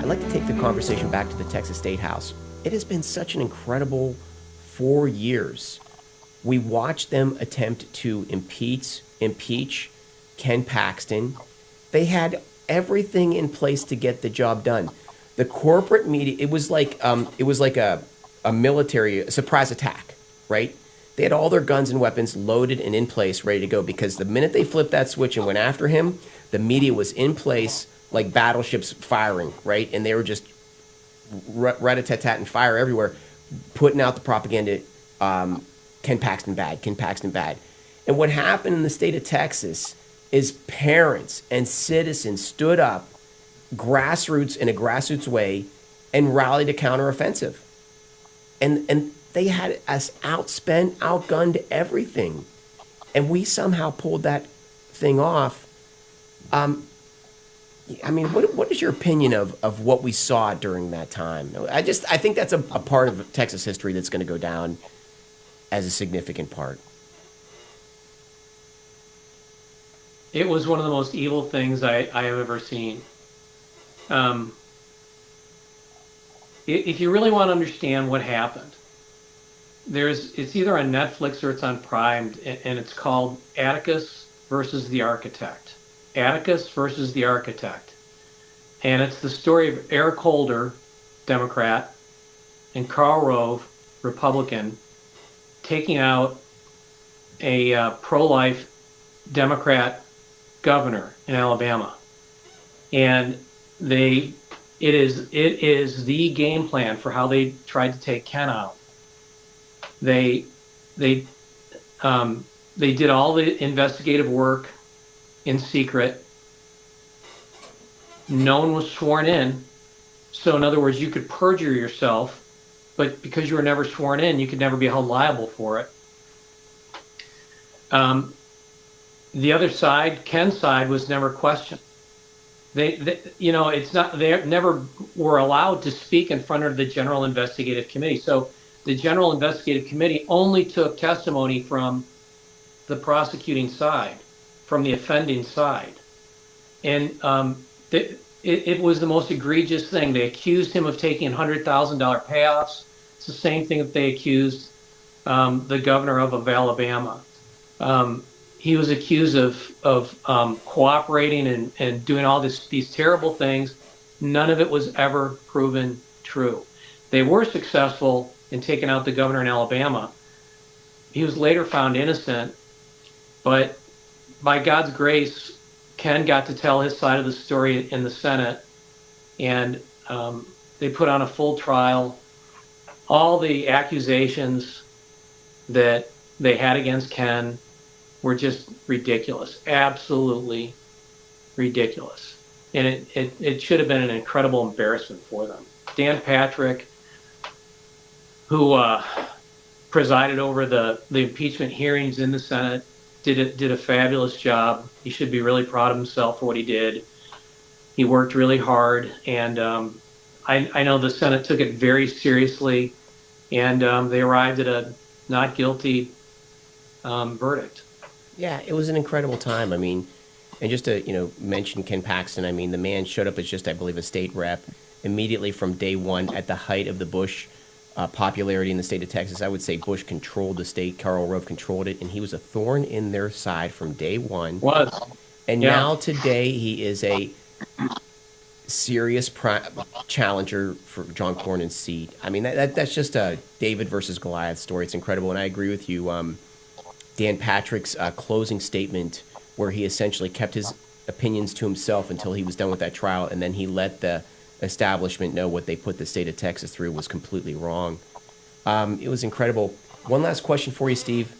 like to take the conversation back to the Texas State House. It has been such an incredible 4 years. We watched them attempt to impeach Ken Paxton. They had everything in place to get the job done. The corporate media, it was like a military a surprise attack, right? They had all their guns and weapons loaded and in place, ready to go, because the minute they flipped that switch and went after him, the media was in place like battleships firing, right? And they were just rat-a-tat-tat and fire everywhere, putting out the propaganda, Ken Paxton bad, Ken Paxton bad. And what happened in the state of Texas is parents and citizens stood up, grassroots in a grassroots way, and rallied a counteroffensive. And they had us outspent, outgunned everything. And we somehow pulled that thing off. I mean, what is your opinion of what we saw during that time? I think that's a part of Texas history that's going to go down as a significant part. It was one of the most evil things I have ever seen. If you really want to understand what happened, it's either on Netflix or it's on Prime, and it's called Atticus versus the Architect. Atticus versus the Architect. And it's the story of Eric Holder, Democrat, and Karl Rove, Republican, taking out a pro-life Democrat governor in Alabama. And it is the game plan for how they tried to take Ken out. They did all the investigative work in secret. No one was sworn in. So in other words, you could perjure yourself, but because you were never sworn in, you could never be held liable for it. The other side, Ken's side, was never questioned. They never were allowed to speak in front of the General Investigative Committee. So the General Investigative Committee only took testimony from the prosecuting side, from the offending side. And it was the most egregious thing. They accused him of taking $100,000 payoffs. It's the same thing that they accused the governor of Alabama. He was accused of cooperating and doing all these terrible things. None of it was ever proven true. They were successful in taking out the governor in Alabama. He was later found innocent, but by God's grace, Ken got to tell his side of the story in the Senate, and they put on a full trial. All the accusations that they had against Ken were just ridiculous, absolutely ridiculous. And it should have been an incredible embarrassment for them. Dan Patrick, who presided over the impeachment hearings in the Senate, did a fabulous job. He should be really proud of himself for what he did. He worked really hard, and I know the Senate took it very seriously, and they arrived at a not guilty verdict. Yeah, it was an incredible time. I mean, and just to mention Ken Paxton, I mean, the man showed up as just, I believe, a state rep immediately from day one at the height of the Bush popularity in the state of Texas. I would say Bush controlled the state, Karl Rove controlled it, and he was a thorn in their side from day one. And now today he is a serious challenger for John Cornyn's seat. I mean, that's just a David versus Goliath story. It's incredible, and I agree with you. Dan Patrick's closing statement, where he essentially kept his opinions to himself until he was done with that trial, and then he let the establishment know what they put the state of Texas through was completely wrong. It was incredible. One last question for you, Steve.